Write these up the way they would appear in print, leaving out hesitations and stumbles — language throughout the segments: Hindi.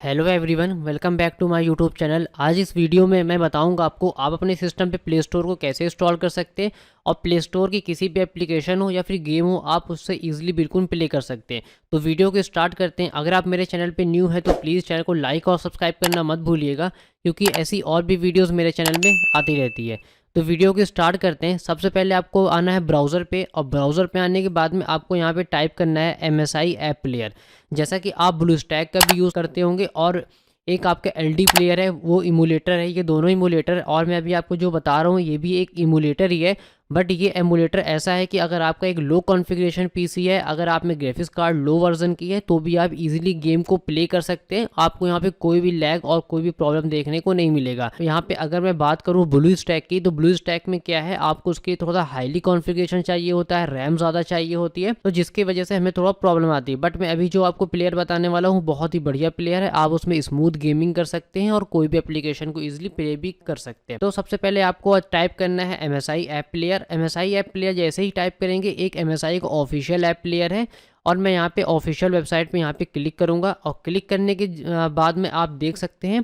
Hello everyone, welcome back to my YouTube channel. आज इस वीडियो में मैं बताऊंगा आपको आप अपने सिस्टम पे प्ले स्टोर को कैसे इंस्टॉल कर सकते हैं और प्ले स्टोर की किसी भी एप्लीकेशन हो या फिर गेम हो आप उससे इजीली बिल्कुल प्ले कर सकते हैं। तो वीडियो को स्टार्ट करते हैं। अगर आप मेरे चैनल पे न्यू है तो प्लीज़ चैनल को लाइक और सब्सक्राइब करना मत भूलिएगा, क्योंकि ऐसी और भी वीडियोज़ मेरे चैनल में आती रहती है। तो वीडियो को स्टार्ट करते हैं। सबसे पहले आपको आना है ब्राउज़र पे, और ब्राउज़र पे आने के बाद में आपको यहाँ पे टाइप करना है MSI ऐप प्लेयर। जैसा कि आप ब्लू स्टैक का भी यूज़ करते होंगे और एक आपका LD प्लेयर है, वो इमूलेटर है। ये दोनों इमूलेटर, और मैं अभी आपको जो बता रहा हूँ ये भी एक इमूलेटर ही है। बट ये एमुलेटर ऐसा है कि अगर आपका एक लो कॉन्फ़िगरेशन पीसी है, अगर आप में ग्राफिक्स कार्ड लो वर्जन की है, तो भी आप इजीली गेम को प्ले कर सकते हैं। आपको यहाँ पे कोई भी लैग और कोई भी प्रॉब्लम देखने को नहीं मिलेगा। यहाँ पे अगर मैं बात करूँ ब्लू स्टैक की, तो ब्लू स्टैक में क्या है, आपको उसकी थोड़ा हाईली कॉन्फ़िगरेशन चाहिए होता है, रैम ज़्यादा चाहिए होती है, तो जिसकी वजह से हमें थोड़ा प्रॉब्लम आती है। बट मैं अभी जो आपको प्लेयर बताने वाला हूँ बहुत ही बढ़िया प्लेयर है। आप उसमें स्मूथ गेमिंग कर सकते हैं और कोई भी एप्लीकेशन को ईजिली प्ले भी कर सकते हैं। तो सबसे पहले आपको टाइप करना है MSI app player. MSI app player जैसे ही टाइप करेंगे, एक MSI का ऑफिशियल ऐप प्लेयर है, और मैं यहाँ पे ऑफिशियल वेबसाइट पे यहाँ पे क्लिक करूँगा। और क्लिक करने के बाद में आप देख सकते हैं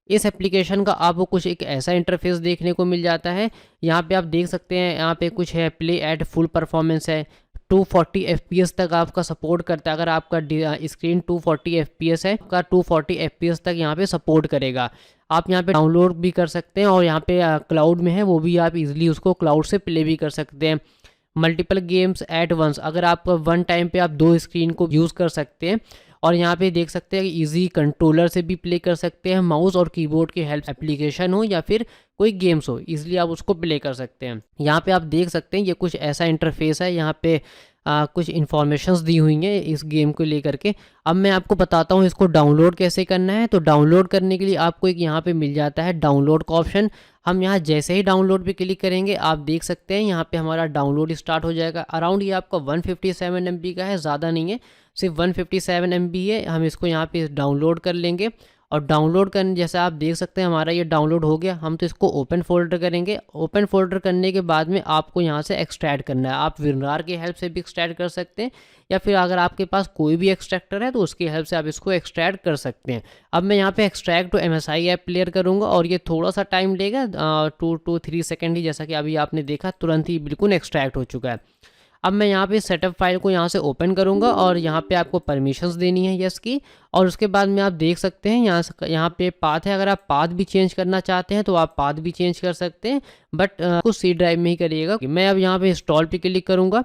इस एप्लीकेशन का आपको कुछ एक ऐसा इंटरफेस देखने को मिल जाता है। यहाँ पे आप देख सकते हैं, यहाँ पे कुछ है प्ले एट फुल परफॉर्मेंस है, 240 FPS तक आपका सपोर्ट करता है। अगर आपका स्क्रीन 240 FPS है, आपका 240 FPS तक यहाँ पे सपोर्ट करेगा। आप यहाँ पे डाउनलोड भी कर सकते हैं, और यहाँ पे क्लाउड में है, वो भी आप इजीली उसको क्लाउड से प्ले भी कर सकते हैं। मल्टीपल गेम्स एट वंस, अगर आप वन टाइम पे आप दो स्क्रीन को यूज़ कर सकते हैं। और यहाँ पे देख सकते हैं कि इजी कंट्रोलर से भी प्ले कर सकते हैं, माउस और कीबोर्ड की हेल्प, एप्लीकेशन हो या फिर कोई गेम्स हो, इजीली आप उसको प्ले कर सकते हैं। यहाँ पे आप देख सकते हैं ये कुछ ऐसा इंटरफेस है। यहाँ पे कुछ इन्फॉर्मेशंस दी हुई हैं इस गेम को लेकर के। अब मैं आपको बताता हूँ इसको डाउनलोड कैसे करना है। तो डाउनलोड करने के लिए आपको एक यहाँ पे मिल जाता है डाउनलोड का ऑप्शन। हम यहाँ जैसे ही डाउनलोड पे क्लिक करेंगे, आप देख सकते हैं यहाँ पे हमारा डाउनलोड स्टार्ट हो जाएगा। अराउंड ये आपका 157 MB का है, ज़्यादा नहीं है, सिर्फ 157 MB है। हम इसको यहाँ पे डाउनलोड कर लेंगे, और डाउनलोड करने जैसे आप देख सकते हैं हमारा ये डाउनलोड हो गया। हम तो इसको ओपन फोल्डर करेंगे। ओपन फोल्डर करने के बाद में आपको यहाँ से एक्सट्रैक्ट करना है। आप विनरार की हेल्प से भी एक्सट्रैक्ट कर सकते हैं, या फिर अगर आपके पास कोई भी एक्सट्रैक्टर है तो उसकी हेल्प से आप इसको एक्सट्रैक्ट कर सकते हैं। अब मैं यहाँ पे extract to MSI app player करूँगा, और ये थोड़ा सा टाइम लेगा, 2 to 3 सेकेंड ही। जैसा कि अभी आपने देखा तुरंत ही बिल्कुल एक्सट्रैक्ट हो चुका है। अब मैं यहाँ पे सेटअप फाइल को यहाँ से ओपन करूँगा, और यहाँ पे आपको परमिशंस देनी है यस की। और उसके बाद में आप देख सकते हैं यहाँ पे पाथ है। अगर आप पाथ भी चेंज करना चाहते हैं तो आप पाथ भी चेंज कर सकते हैं, बट कुछ C ड्राइव में ही करिएगा। मैं अब यहाँ पे इंस्टॉल पे क्लिक करूँगा,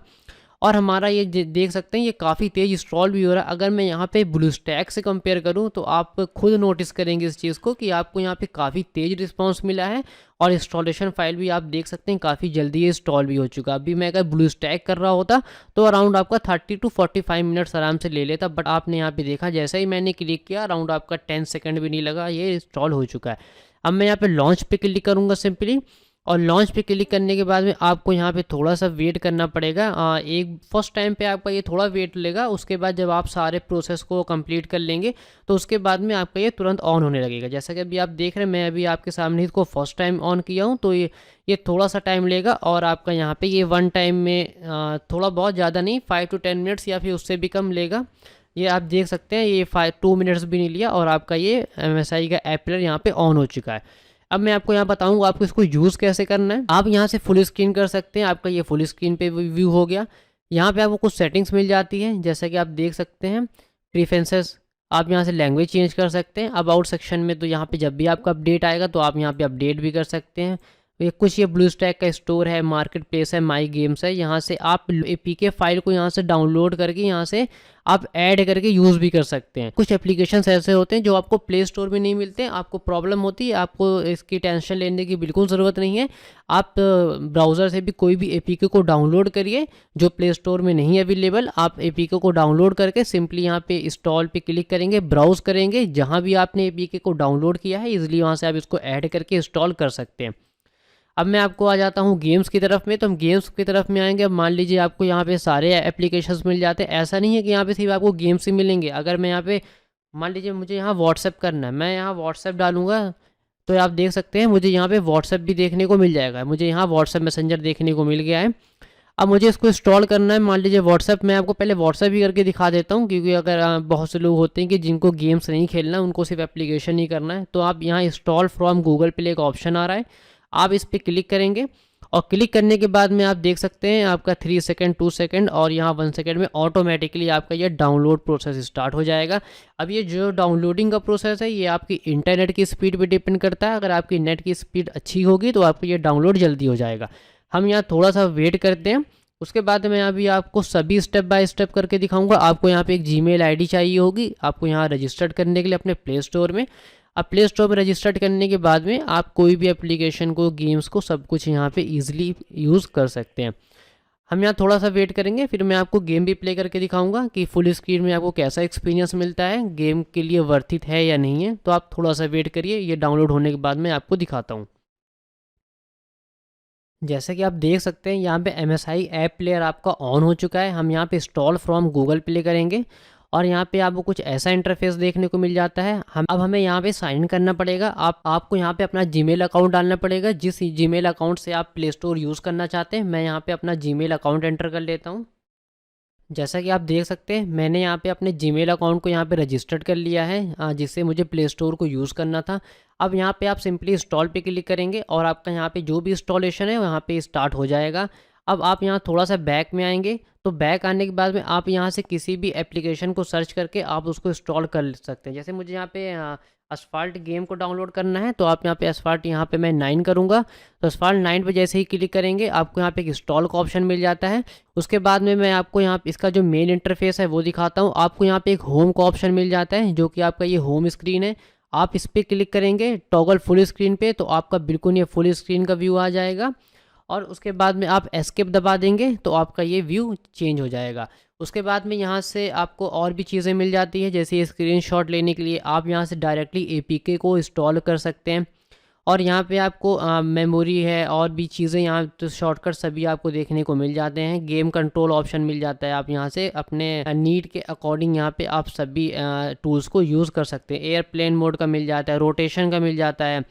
और हमारा ये देख सकते हैं ये काफ़ी तेज़ इंस्टॉल भी हो रहा है। अगर मैं यहाँ पे ब्लू स्टैक से कंपेयर करूँ तो आप खुद नोटिस करेंगे इस चीज़ को कि आपको यहाँ पे काफ़ी तेज़ रिस्पांस मिला है, और इंस्टॉलेशन फाइल भी आप देख सकते हैं काफ़ी जल्दी ये इंस्टॉल भी हो चुका। अभी मैं अगर ब्लू स्टैक कर रहा होता तो अराउंड आपका 30 to 45 मिनट्स आराम से ले लेता, बट आपने यहाँ पे देखा जैसे ही मैंने क्लिक किया अराउंड आपका 10 सेकेंड भी नहीं लगा, ये इंस्टॉल हो चुका है। अब मैं यहाँ पे लॉन्च पे क्लिक करूँगा सिंपली, और लॉन्च पे क्लिक करने के बाद में आपको यहाँ पे थोड़ा सा वेट करना पड़ेगा। एक फर्स्ट टाइम पे आपका ये थोड़ा वेट लेगा, उसके बाद जब आप सारे प्रोसेस को कंप्लीट कर लेंगे तो उसके बाद में आपका ये तुरंत ऑन होने लगेगा। जैसा कि अभी आप देख रहे हैं, मैं अभी आपके सामने इसको फर्स्ट टाइम ऑन किया हूँ, तो ये थोड़ा सा टाइम लेगा। और आपका यहाँ पे ये वन टाइम में थोड़ा बहुत ज़्यादा नहीं, 5 to 10 मिनट्स या फिर उससे भी कम लेगा। ये आप देख सकते हैं ये 2 मिनट्स भी नहीं लिया, और आपका ये MSI का ऐप प्लेयर यहाँ पे ऑन हो चुका है। अब मैं आपको यहाँ बताऊँगा आपको इसको यूज़ कैसे करना है। आप यहाँ से फुल स्क्रीन कर सकते हैं। आपका ये फुल स्क्रीन पे व्यू हो गया। यहाँ पे आपको कुछ सेटिंग्स मिल जाती है, जैसा कि आप देख सकते हैं प्रीफरेंसेस। आप यहाँ से लैंग्वेज चेंज कर सकते हैं। अबाउट सेक्शन में तो यहाँ पे जब भी आपका अपडेट आएगा तो आप यहाँ पे अपडेट भी कर सकते हैं। ये कुछ ये ब्लू स्टैक का स्टोर है, मार्केट प्लेस है, माई गेम्स है। यहाँ से आप APK फाइल को यहाँ से डाउनलोड करके यहाँ से आप ऐड करके यूज़ भी कर सकते हैं। कुछ एप्लीकेशंस ऐसे होते हैं जो आपको प्ले स्टोर में नहीं मिलते, आपको प्रॉब्लम होती है, आपको इसकी टेंशन लेने की बिल्कुल ज़रूरत नहीं है। आप ब्राउज़र से भी कोई भी APK को डाउनलोड करिए जो प्ले स्टोर में नहीं अवेलेबल। आप APK को डाउनलोड करके सिंपली यहाँ पे इंस्टॉल पे क्लिक करेंगे, ब्राउज़ करेंगे, जहाँ भी आपने APK को डाउनलोड किया है ईजिली वहाँ से आप इसको ऐड करके इंस्टॉल कर सकते हैं। अब मैं आपको आ जाता हूँ गेम्स की तरफ में। तो हम गेम्स की तरफ में आएंगे। अब मान लीजिए आपको यहाँ पे सारे एप्लीकेशंस मिल जाते हैं। ऐसा नहीं है कि यहाँ पे सिर्फ आपको गेम्स ही मिलेंगे। अगर मैं यहाँ पे मान लीजिए मुझे यहाँ व्हाट्सएप करना है, मैं यहाँ व्हाट्सएप डालूंगा तो आप देख सकते हैं मुझे यहाँ पे व्हाट्सएप भी देखने को मिल जाएगा। मुझे यहाँ व्हाट्सएप मैसेंजर देखने को मिल गया है। अब मुझे इसको इंस्टॉल करना है, मान लीजिए व्हाट्सएप, मैं आपको पहले व्हाट्सएप ही करके दिखा देता हूँ, क्योंकि अगर बहुत से लोग होते हैं कि जिनको गेम्स नहीं खेलना, उनको सिर्फ एप्लीकेशन ही करना है। तो आप यहाँ इंस्टॉल फ्रॉम गूगल प्ले एक ऑप्शन आ रहा है, आप इस पर क्लिक करेंगे और क्लिक करने के बाद में आप देख सकते हैं आपका 3 सेकंड, 2 सेकंड और यहाँ 1 सेकंड में ऑटोमेटिकली आपका ये डाउनलोड प्रोसेस स्टार्ट हो जाएगा। अब ये जो डाउनलोडिंग का प्रोसेस है, ये आपकी इंटरनेट की स्पीड पे डिपेंड करता है। अगर आपकी नेट की स्पीड अच्छी होगी तो आपको ये डाउनलोड जल्दी हो जाएगा। हम यहाँ थोड़ा सा वेट करते हैं। उसके बाद मैं अभी आपको सभी स्टेप बाय स्टेप करके दिखाऊंगा। आपको यहाँ पे एक जीमेल आईडी चाहिए होगी, आपको यहाँ रजिस्टर्ड करने के लिए अपने प्ले स्टोर में। अब प्ले स्टोर में रजिस्टर्ड करने के बाद में आप कोई भी एप्लीकेशन को, गेम्स को, सब कुछ यहाँ पे इजीली यूज़ कर सकते हैं। हम यहाँ थोड़ा सा वेट करेंगे, फिर मैं आपको गेम भी प्ले करके दिखाऊंगा कि फुल स्क्रीन में आपको कैसा एक्सपीरियंस मिलता है, गेम के लिए वर्थ इट है या नहीं है। तो आप थोड़ा सा वेट करिए, ये डाउनलोड होने के बाद मैं आपको दिखाता हूँ। जैसे कि आप देख सकते हैं यहाँ पे MSI ऐप प्लेयर आपका ऑन हो चुका है। हम यहाँ पे इंस्टॉल फ्रॉम गूगल प्ले करेंगे और यहाँ पे आपको कुछ ऐसा इंटरफेस देखने को मिल जाता है। अब हमें यहाँ पे साइन इन करना पड़ेगा। आपको यहाँ पे अपना जीमेल अकाउंट डालना पड़ेगा, जिस जीमेल अकाउंट से आप प्ले स्टोर यूज़ करना चाहते हैं। मैं यहाँ पे अपना जीमेल अकाउंट एंटर कर लेता हूँ। जैसा कि आप देख सकते हैं, मैंने यहाँ पे अपने जीमेल अकाउंट को यहाँ पे रजिस्टर्ड कर लिया है, जिससे मुझे प्ले स्टोर को यूज़ करना था। अब यहाँ पे आप सिंपली इंस्टॉल पे क्लिक करेंगे और आपका यहाँ पे जो भी इंस्टॉलेशन है वहाँ पे स्टार्ट हो जाएगा। अब आप यहाँ थोड़ा सा बैक में आएंगे, तो बैक आने के बाद में आप यहाँ से किसी भी एप्लीकेशन को सर्च करके आप उसको इंस्टॉल कर सकते हैं। जैसे मुझे यहाँ पे असफाल्ट गेम को डाउनलोड करना है, तो आप यहाँ पे असफाल्ट, यहाँ पे मैं 9 करूँगा। तो असफाल्ट 9 पे जैसे ही क्लिक करेंगे आपको यहाँ पे एक इंस्टॉल का ऑप्शन मिल जाता है। उसके बाद में मैं आपको यहाँ इसका जो मेन इंटरफेस है वो दिखाता हूँ। आपको यहाँ पे एक होम का ऑप्शन मिल जाता है, जो कि आपका ये होम स्क्रीन है। आप इस पर क्लिक करेंगे टॉगल फुल स्क्रीन पे, तो आपका बिल्कुल ये फुल स्क्रीन का व्यू आ जाएगा। और उसके बाद में आप एस्केप दबा देंगे तो आपका ये व्यू चेंज हो जाएगा। उसके बाद में यहाँ से आपको और भी चीज़ें मिल जाती है, जैसे स्क्रीनशॉट लेने के लिए आप यहाँ से डायरेक्टली APK को इंस्टॉल कर सकते हैं। और यहाँ पे आपको मेमोरी है और भी चीज़ें, यहाँ तो शॉर्टकट सभी आपको देखने को मिल जाते हैं। गेम कंट्रोल ऑप्शन मिल जाता है, आप यहाँ से अपने नीड के अकॉर्डिंग यहाँ पे आप सभी टूल्स को यूज़ कर सकते हैं। एयरप्लेन मोड का मिल जाता है, रोटेशन का मिल जाता है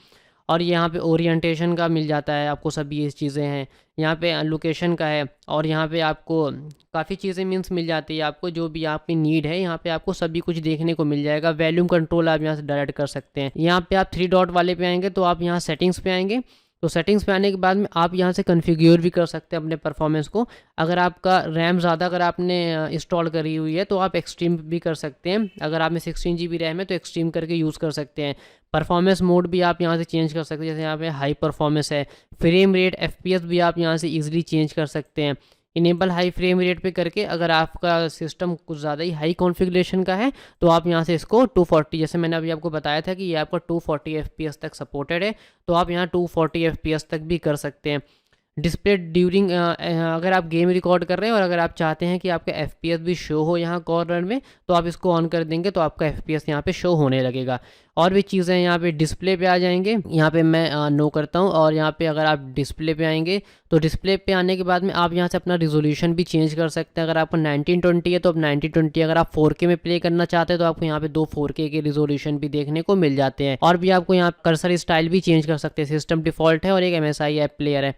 और यहाँ पे ओरिएंटेशन का मिल जाता है। आपको सभी ये चीज़ें हैं, यहाँ पे लोकेशन का है और यहाँ पे आपको काफ़ी चीज़ें मीन्स मिल जाती है। आपको जो भी आपकी नीड है यहाँ पे आपको सभी कुछ देखने को मिल जाएगा। वॉल्यूम कंट्रोल आप यहाँ से डायरेक्ट कर सकते हैं। यहाँ पे आप 3 डॉट वाले पे आएंगे तो आप यहाँ सेटिंग्स पे आएंगे। तो सेटिंग्स पे आने के बाद में आप यहाँ से कन्फिग्योर भी कर सकते हैं अपने परफॉर्मेंस को। अगर आपका रैम ज़्यादा अगर आपने इंस्टॉल करी हुई है तो आप एक्सट्रीम भी कर सकते हैं। अगर आप में 16 GB रैम है तो एक्सट्रीम करके यूज़ कर सकते हैं। परफॉर्मेंस मोड भी आप यहाँ से चेंज कर सकते हैं, जैसे यहाँ पे हाई परफॉर्मेंस है। फ्रेम रेट FPS भी आप यहाँ से ईजिली चेंज कर सकते हैं। इनेबल हाई फ्रेम रेट पे करके, अगर आपका सिस्टम कुछ ज़्यादा ही हाई कॉन्फ़िगरेशन का है तो आप यहाँ से इसको 240, जैसे मैंने अभी आपको बताया था कि ये आपका 240 FPS तक सपोर्टेड है, तो आप यहाँ 240 FPS तक भी कर सकते हैं। डिस्प्ले ड्यूरिंग, अगर आप गेम रिकॉर्ड कर रहे हैं और अगर आप चाहते हैं कि आपका FPS भी शो हो यहाँ कॉर्नर में, तो आप इसको ऑन कर देंगे तो आपका FPS यहाँ पे शो होने लगेगा। और भी चीज़ें यहाँ पे डिस्प्ले पे आ जाएंगे, यहाँ पे मैं नो करता हूँ। और यहाँ पे अगर आप डिस्प्ले पे आएंगे तो डिस्प्ले पे आने के बाद में आप यहाँ से अपना रिजोल्यूशन भी चेंज कर सकते हैं। अगर आपका 1920 है तो आप 1920, अगर आप 4K में प्ले करना चाहते हैं तो आपको यहाँ पे 2 4K के रिजोल्यूशन भी देखने को मिल जाते हैं। और भी आपको यहाँ कर्सर स्टाइल भी चेंज कर सकते हैं। सिस्टम डिफ़ॉल्ट है और एक MSI ऐप प्लेयर है।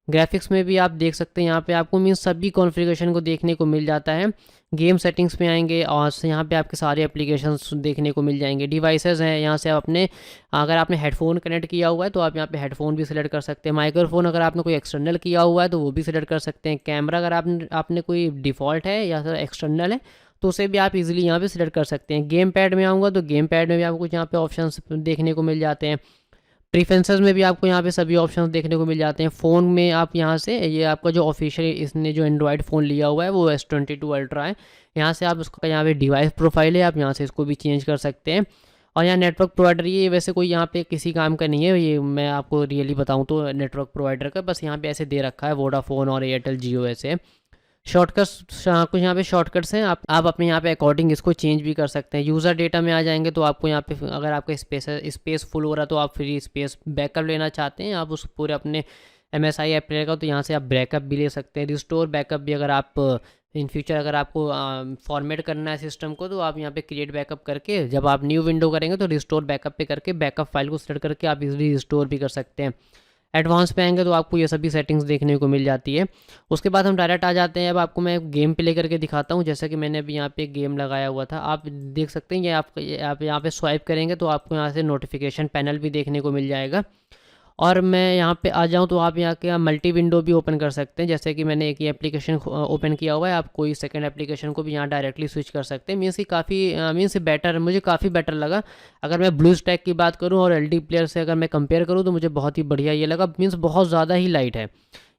ग्राफिक्स में भी आप देख सकते हैं, यहाँ पे आपको मीन्स सभी कॉन्फ़िगरेशन को देखने को मिल जाता है। गेम सेटिंग्स पे आएंगे और यहाँ पे आपके सारे एप्लीकेशंस देखने को मिल जाएंगे। डिवाइसेस हैं, यहाँ से आप अपने, अगर आपने हेडफोन कनेक्ट किया हुआ है तो आप यहाँ पे हेडफोन भी सिलेक्ट कर सकते हैं। माइक्रोफोन अगर आपने कोई एक्सटर्नल किया हुआ है तो वो भी सिलेक्ट कर सकते हैं। कैमरा अगर आपने कोई डिफ़ॉल्ट है या फिर एक्सटर्नल है तो उसे भी आप इजीली यहाँ पे सिलेक्ट कर सकते हैं। गेम पैड में आऊँगा तो गेम पैड में भी आपको कुछ यहाँ पे ऑप्शंस देखने को मिल जाते हैं। प्रीफरेंसेस में भी आपको यहाँ पे सभी ऑप्शंस देखने को मिल जाते हैं। फ़ोन में आप यहाँ से, ये आपका जो ऑफिशियल इसने जो एंड्रॉयड फ़ोन लिया हुआ है वो S22 अल्ट्रा है। यहाँ से आप उसका, यहाँ पे डिवाइस प्रोफाइल है, आप यहाँ से इसको भी चेंज कर सकते हैं। और यहाँ नेटवर्क प्रोवाइडर, ये वैसे कोई यहाँ पे किसी काम का नहीं है, ये मैं आपको रियली बताऊँ तो नेटवर्क प्रोवाइडर का बस यहाँ पे ऐसे दे रखा है, वोडाफोन और एयरटेल जियो ऐसे। शॉर्टकट्स, कुछ यहाँ पे शॉर्टकट्स हैं, आप अपने यहाँ पे अकॉर्डिंग इसको चेंज भी कर सकते हैं। यूज़र डेटा में आ जाएंगे तो आपको यहाँ पे, अगर आपका स्पेस फुल हो रहा है तो आप फ्री स्पेस बैकअप लेना चाहते हैं, आप उस पूरे अपने MSI ऐप का, तो यहाँ से आप बैकअप भी ले सकते हैं। रिस्टोर बैकअप भी, अगर आप इन फ्यूचर अगर आपको फॉर्मेट करना है सिस्टम को तो आप यहाँ पे क्रिएट बैकअप करके, जब आप न्यू विंडो करेंगे तो रिस्टोर बैकअप पे करके बैकअप फाइल को सेलेक्ट करके आप इजीली रिस्टोर भी कर सकते हैं। एडवांस पे आएंगे तो आपको ये सभी सेटिंग्स देखने को मिल जाती है। उसके बाद हम डायरेक्ट आ जाते हैं। अब आपको मैं गेम प्ले करके दिखाता हूँ। जैसा कि मैंने अभी यहाँ पे एक गेम लगाया हुआ था, आप देख सकते हैं। ये आप यहाँ पे स्वाइप करेंगे तो आपको यहाँ से नोटिफिकेशन पैनल भी देखने को मिल जाएगा। और मैं यहाँ पे आ जाऊँ तो आप यहाँ के मल्टी विंडो भी ओपन कर सकते हैं। जैसे कि मैंने एक ये एप्लीकेशन ओपन किया हुआ है, आप कोई सेकंड एप्लीकेशन को भी यहाँ डायरेक्टली स्विच कर सकते हैं। मीन्स कि काफ़ी मीन्स बेटर, मुझे काफ़ी बेटर लगा। अगर मैं ब्लू स्टैक की बात करूँ और एलडी प्लेयर से अगर मैं कंपेयर करूँ तो मुझे बहुत ही बढ़िया ये लगा। मीन्स बहुत ज़्यादा ही लाइट है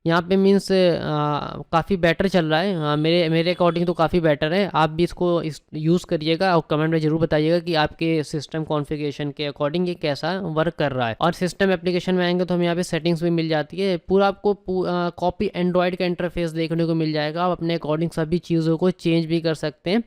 यहाँ पे। मीन्स काफ़ी बेटर चल रहा है। मेरे मेरे अकॉर्डिंग तो काफ़ी बेटर है। आप भी इसको यूज़ करिएगा और कमेंट में ज़रूर बताइएगा कि आपके सिस्टम कॉन्फ़िगरेशन के अकॉर्डिंग ये कैसा वर्क कर रहा है। और सिस्टम एप्लीकेशन में आएंगे तो हमें यहाँ पे सेटिंग्स भी मिल जाती है। पूरा आपको कॉपी एंड्रॉयड का इंटरफेस देखने को मिल जाएगा। आप अपने अकॉर्डिंग सभी चीज़ों को चेंज भी कर सकते हैं।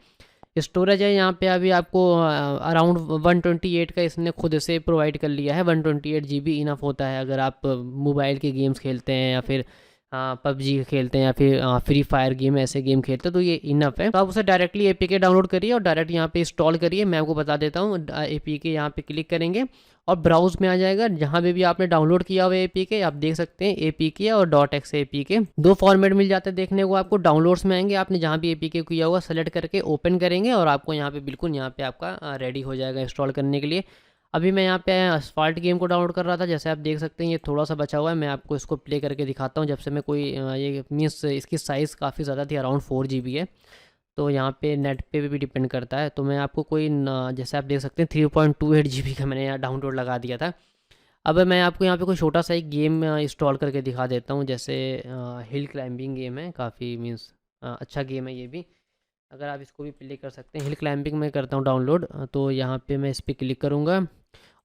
स्टोरेज है यहाँ पे अभी आपको अराउंड 128 का इसने खुद से प्रोवाइड कर लिया है। 128 GB इनफ होता है अगर आप मोबाइल के गेम्स खेलते हैं या फिर पबजी खेलते हैं या फिर फ्री फायर गेम, ऐसे गेम खेलते हैं तो ये इनफ है। तो आप उसे डायरेक्टली APK डाउनलोड करिए और डायरेक्ट यहाँ पे इंस्टॉल करिए। मैं आपको बता देता हूँ। APK यहाँ पे क्लिक करेंगे और ब्राउज में आ जाएगा। जहाँ पे भी आपने डाउनलोड किया हुआ APK आप देख सकते हैं, APK और .exe APK दो फॉर्मेट मिल जाते हैं देखने को आपको। डाउनलोड्स में आएंगे, आपने जहाँ भी APK किया हुआ सेलेक्ट करके ओपन करेंगे और आपको यहाँ पे बिल्कुल यहाँ पे आपका रेडी हो जाएगा इंस्टॉल करने के लिए। अभी मैं यहाँ पे असफाल्ट गेम को डाउनलोड कर रहा था। जैसे आप देख सकते हैं ये थोड़ा सा बचा हुआ है। मैं आपको इसको प्ले करके दिखाता हूँ। जब से मैं कोई ये मीन्स इसकी साइज़ काफ़ी ज़्यादा थी, अराउंड 4 GB है। तो यहाँ पे नेट पे भी डिपेंड करता है। तो मैं आपको कोई जैसे आप देख सकते हैं 3.28 GB का मैंने यहाँ डाउनलोड लगा दिया था। अब मैं आपको यहाँ पे कोई छोटा सा एक गेम इंस्टॉल करके दिखा देता हूँ। जैसे हिल क्लाइंबिंग गेम है, काफ़ी मीन्स अच्छा गेम है ये भी। अगर आप इसको भी प्ले कर सकते हैं। हिल क्लाइंबिंग मैं करता हूँ डाउनलोड। तो यहाँ पे मैं इस पर क्लिक करूँगा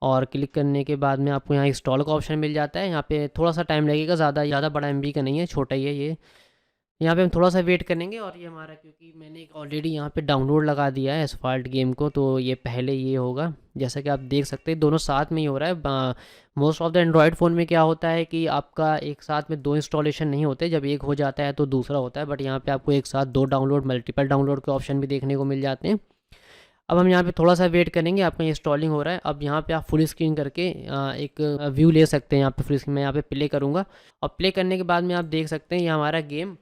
और क्लिक करने के बाद में आपको यहाँ इंस्टॉल का ऑप्शन मिल जाता है। यहाँ पे थोड़ा सा टाइम लगेगा, ज़्यादा बड़ा MB का नहीं है, छोटा ही है ये। यहाँ पे हम थोड़ा सा वेट करेंगे। और ये हमारा, क्योंकि मैंने ऑलरेडी यहाँ पे डाउनलोड लगा दिया है एसफाल्ट गेम को, तो ये पहले ये होगा। जैसा कि आप देख सकते हैं दोनों साथ में ही हो रहा है। Most of the Android phone में क्या होता है कि आपका एक साथ में दो इंस्टॉलेशन नहीं होते, जब एक हो जाता है तो दूसरा होता है। बट यहाँ पे आपको एक साथ दो डाउनलोड, मल्टीपल डाउनलोड के ऑप्शन भी देखने को मिल जाते हैं। अब हम यहाँ पे थोड़ा सा वेट करेंगे, आपका इंस्टॉलिंग हो रहा है। अब यहाँ पे आप फुल स्क्रीन करके एक व्यू ले सकते हैं। यहाँ पे फुल स्क्रीन मैं यहाँ पे प्ले करूँगा और प्ले करने के बाद में आप देख सकते हैं ये हमारा गेम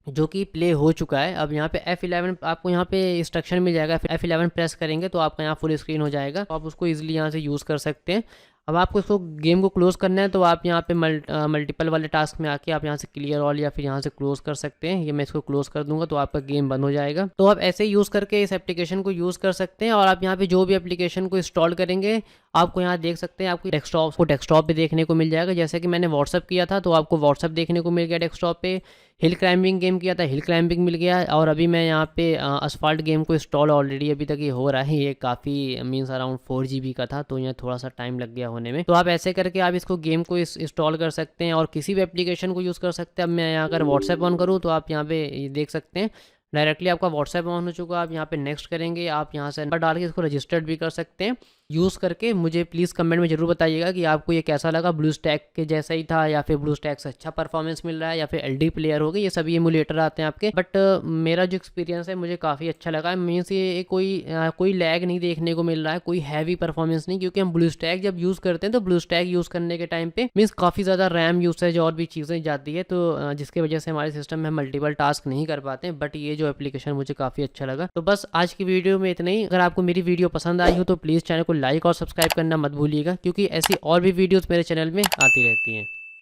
जो कि प्ले हो चुका है। अब यहाँ पे F11 आपको यहाँ पे इंस्ट्रक्शन मिल जाएगा। F11 प्रेस करेंगे तो आपका यहाँ फुल स्क्रीन हो जाएगा। तो आप उसको इजीली यहाँ से यूज़ कर सकते हैं। अब आपको इसको गेम को क्लोज़ करना है तो आप यहाँ पे मल्टीपल वाले टास्क में आके आप यहाँ से क्लियर ऑल या फिर यहाँ से क्लोज़ कर सकते हैं। ये मैं इसको क्लोज़ कर दूंगा तो आपका गेम बंद हो जाएगा। तो आप ऐसे यूज़ करके इस एप्लीकेशन को यूज़ कर सकते हैं। और आप यहाँ पे जो भी एप्लीकेशन को इंस्टॉल करेंगे आपको यहाँ देख सकते हैं आपकी डेस्कटॉप पे देखने को मिल जाएगा। जैसे कि मैंने व्हाट्सअप किया था तो आपको व्हाट्सअप देखने को मिल गया डेस्कटॉप पे। हिल क्लाइंबिंग गेम किया था, हिल क्लाइंबिंग मिल गया। और अभी मैं यहाँ पे असफाल्ट गेम को इंस्टॉल ऑलरेडी अभी तक ये हो रहा है। ये काफ़ी मीन्स अराउंड 4 GB का था तो यहाँ थोड़ा सा टाइम लग गया होने में। तो आप ऐसे करके आप इसको गेम को इंस्टॉल कर सकते हैं और किसी भी एप्लीकेशन को यूज़ कर सकते हैं। अब मैं यहाँ अगर व्हाट्सएप ऑन करूँ तो आप यहाँ पे ये देख सकते हैं डायरेक्टली आपका व्हाट्सएप ऑन हो चुका है। आप यहाँ पे नेक्स्ट करेंगे, आप यहाँ से नंबर डाल के इसको रजिस्टर्ड भी कर सकते हैं। यूज़ करके मुझे प्लीज़ कमेंट में ज़रूर बताइएगा कि आपको ये कैसा लगा। ब्लू स्टैक के जैसा ही था या फिर ब्लू स्टैक से अच्छा परफॉर्मेंस मिल रहा है या फिर LD प्लेयर हो गए, ये सभी एमुलेटर आते हैं आपके। बट मेरा जो एक्सपीरियंस है मुझे काफ़ी अच्छा लगा। मीन्स ये कोई लैग नहीं देखने को मिल रहा है, कोई हैवी परफॉर्मेंस नहीं। क्योंकि हम ब्लू स्टैक जब यूज़ करते हैं तो ब्लू स्टैक यूज़ करने के टाइम पे मीन्स काफ़ी ज़्यादा रैम यूसेज और भी चीज़ें जाती है, तो जिसकी वजह से हमारे सिस्टम में मल्टीपल टास्क नहीं कर पाते हैं। बट ये जो एप्लीकेशन मुझे काफ़ी अच्छा लगा। तो बस आज की वीडियो में इतना ही। अगर आपको मेरी वीडियो पसंद आई हो तो प्लीज़ चैनल को लाइक और सब्सक्राइब करना मत भूलिएगा, क्योंकि ऐसी और भी वीडियोस मेरे चैनल में आती रहती हैं।